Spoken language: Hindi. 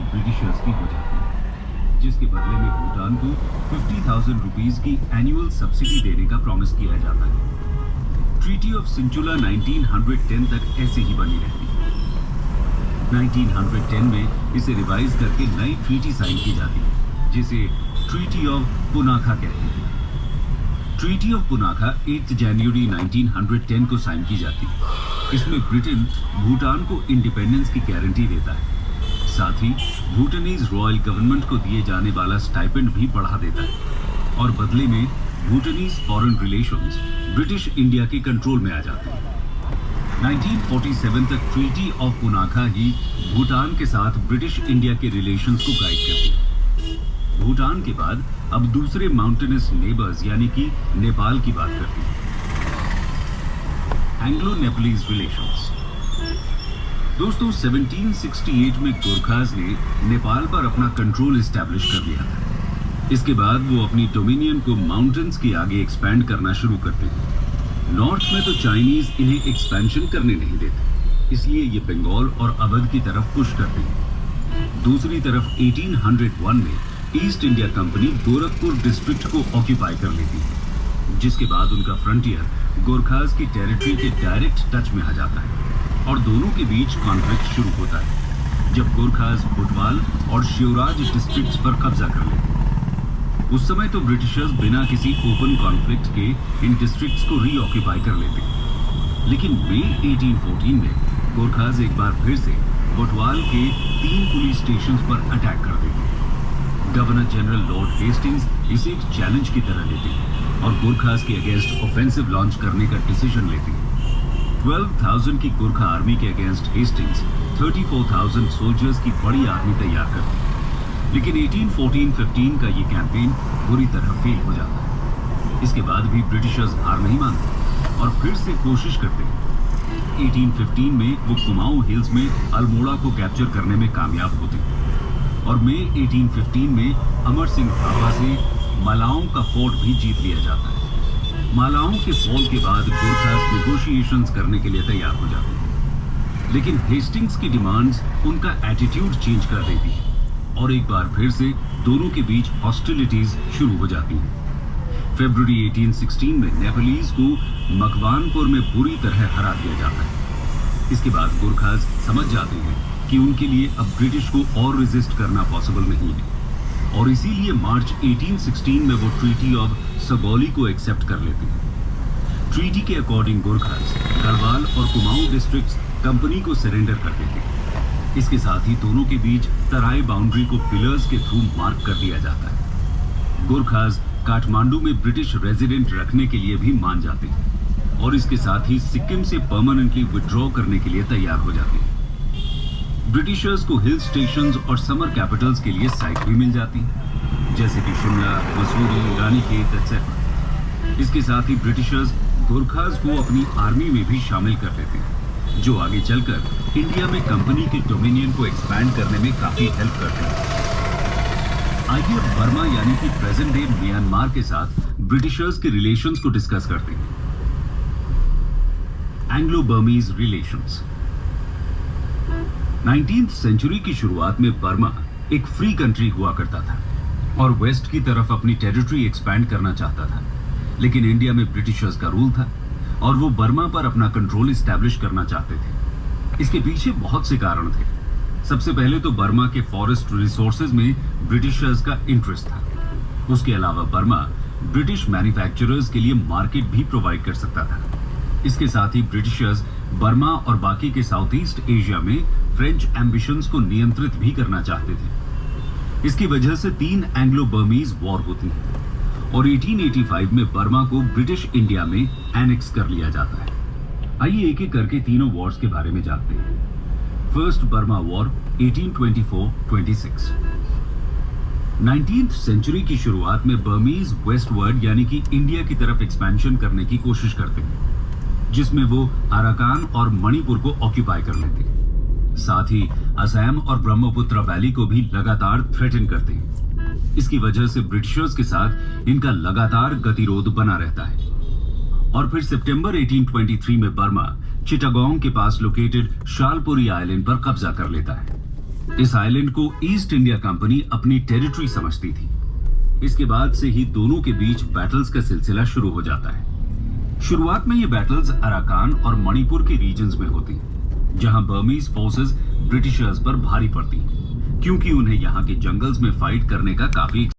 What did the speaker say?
ब्रिटिशर्स की हो जाती है, जिसके बदले में भूटान को 50,000 रुपीस की एनुअल सब्सिडी देने का प्रॉमिस किया जाता है। ट्रीटी ऑफ सिंचुला 1910 तक ऐसे ही बनी रहती है। 1910 में इसे रिवाइज करके नई ट्रीटी साइन की जाती है, जिसे ट्रीटी ऑफ पुनाखा कहते हैं। ट्रीटी ऑफ पुनाखा 8 जनवरी 1910 को साइन की जाती है। इसमें ब्रिटेन भूटान को इंडिपेंडेंस की गारंटी देता है। साथ ही भूटानीज रॉयल गवर्नमेंट को दिए जाने वाला स्टाइपेंड भी बढ़ा देता है और बदले में भूटानीज फॉरेन रिलेशंस ब्रिटिश इंडिया के कंट्रोल में आ जाते हैं। 1947 तक ट्रीटी ऑफ पुनाखा ही भूटान के साथ ब्रिटिश इंडिया के रिलेशंस को गाइड करती है। भूटान के बाद अब दूसरे माउंटेनस नेबर्स यानी कि नेपाल की बात करती है। Anglo Nepalese relations. दोस्तों 1768 में गोरखास ने नेपाल पर अपना कंट्रोल एस्टैब्लिश कर लिया था। इसके बाद वो अपनी डोमिनियन को माउंटेन्स के आगे एक्सपैंड करना शुरू करते हैं। नॉर्थ में तो चाइनीज इन्हें एक्सपेंशन करने नहीं देते, इसलिए ये बंगाल और अवध की तरफ पुश करते हैं। दूसरी तरफ 1801 में east India company Gorakhpur district को ऑक्यूपाई कर लेती है, जिसके बाद उनका फ्रंटियर गोरखास की टेरिटरी के डायरेक्ट टच में आ जाता है और दोनों के बीच कॉन्फ्लिक्ट शुरू होता है जब गोरखास बुटवाल और शिवराज डिस्ट्रिक्ट्स पर कब्जा कर लेते हैं। उस समय तो ब्रिटिशर्स बिना किसी ओपन कॉन्फ्लिक्ट के इन डिस्ट्रिक्ट्स को रीऑक्यूपाई कर लेते हैं, लेकिन मई 1814 में गोरखास एक बार फिर से बुटवाल के 3 पुलिस स्टेशंस पर अटैक कर देते हैं। गवर्नर जनरल लॉर्ड हेस्टिंग्स इसे एक चैलेंज की तरह लेते हैं और गोरखास के अगेंस्ट ऑफेंसिव लॉन्च करने का डिसीजन लेते हैं। 12,000 की गोरखा आर्मी के अगेंस्ट हेस्टिंग्स 34,000 सोल्जर्स की बड़ी आर्मी तैयार करते हैं, लेकिन 1814-15 का ये कैंपेन बुरी तरह फेल हो जाता है। इसके बाद भी ब्रिटिशर्स हार नहीं मानते और फिर से कोशिश करते हैं। 1815 में वो कुमाऊं हिल्स में अल्मोड़ा को कैप्चर करने में कामयाब होते हैं और मई 1815 में अमर सिंह थापा से मालाओं का फोर्ट भी जीत लिया जाता है। मालाओं के फॉल के बाद गोरखास नेगोशिएशंस करने के लिए तैयार हो जाते हैं, लेकिन हेस्टिंग्स की डिमांड्स उनका एटीट्यूड चेंज कर देती है और एक बार फिर से दोनों के बीच हॉस्टिलिटीज शुरू हो जाती हैं। फरवरी 1816 में नेपालीज को मकवानपुर में बुरी तरह हरा दिया जाता है। इसके बाद गोरखास समझ जाते हैं कि उनके लिए अब ब्रिटिश को और रेजिस्ट करना पॉसिबल नहीं है और इसीलिए मार्च 1816 में वो ट्रीटी ऑफ सगौली को एक्सेप्ट कर लेते हैं। ट्रीटी के अकॉर्डिंग गोरखास गढ़वाल और कुमाऊं डिस्ट्रिक्ट्स कंपनी को सरेंडर कर देते हैं। इसके साथ ही दोनों के बीच तराई बाउंड्री को पिलर्स के थ्रू मार्क कर दिया जाता है। गोरखास काठमांडू में ब्रिटिश रेजिडेंट रखने के लिए भी मान जाते हैं और इसके साथ ही सिक्किम से परमानेंटली विड्रॉ करने के लिए तैयार हो जाते हैं। ब्रिटिशर्स को हिल स्टेशंस और समर कैपिटल्स के लिए साइट भी मिल जाती है, जैसे कि शिमला, मसूरी, रानीखेत etc. इसके साथ ही ब्रिटिशर्स गोरखास को अपनी आर्मी में भी शामिल कर लेते हैं, जो आगे चलकर इंडिया में कंपनी के डोमिनियन को एक्सपैंड करने में काफी हेल्प करते हैं। आइए बर्मा यानी कि प्रेजेंट डे म्यांमार के साथ ब्रिटिशर्स के रिलेशंस को डिस्कस करते हैं। Anglo Burmese relations. 19th century की शुरुआत में बर्मा एक फ्री कंट्री हुआ करता था और वेस्ट की तरफ अपनी टेरिटरी एक्सपैंड करना चाहता था, लेकिन इंडिया में ब्रिटिशर्स का रूल था और वो बर्मा पर अपना कंट्रोल एस्टैब्लिश करना चाहते थे। इसके पीछे बहुत से कारण थे। सबसे पहले तो बर्मा के फॉरेस्ट रिसोर्सेज में ब्रिटिशर्स का इंटरेस्ट था। उसके अलावा बर्मा ब्रिटिश मैन्युफैक्चरर्स के लिए मार्केट भी प्रोवाइड कर सकता था। इसके साथ ही ब्रिटिशर्स बर्मा और बाकी के साउथ ईस्ट एशिया में फ्रेंच एम्बिशंस को नियंत्रित भी करना चाहते थे। इसकी वजह से 3 एंग्लो बर्मीज वॉर होती है और 1885 में बर्मा को ब्रिटिश इंडिया में एनेक्स कर लिया जाता है। आइए एक एक करके तीनों वॉर्स के बारे में जानते हैं। First Burma war 1824-26। 19th century की शुरुआत में बर्मीज वेस्टवर्ड यानी कि इंडिया की तरफ एक्सपेंशन करने की कोशिश करते हैं, जिसमें वो अराकान और मणिपुर को ऑक्यूपाई कर लेते हैं। साथ ही असम और ब्रह्मपुत्र वैली को भी लगातार थ्रेटन करते हैं। इसकी वजह से ब्रिटिशर्स के साथ इनका लगातार गतिरोध बना रहता है और फिर सितंबर 1823 में बर्मा चिटागोंग के पास लोकेटेड शालपुरी आइलैंड पर कब्जा कर लेता है। इस आइलैंड को ईस्ट इंडिया कंपनी अपनी टेरिटरी समझती थी। इसके बाद से ही दोनों के बीच बैटल्स का सिलसिला शुरू हो जाता है। शुरुआत में ये बैटल्स अराकान और मणिपुर के रीजन्स में होती, जहां बर्मीज फोर्सेस ब्रिटिशर्स पर भारी पड़ती, क्योंकि उन्हें यहां के जंगल्स में फाइट करने का काफी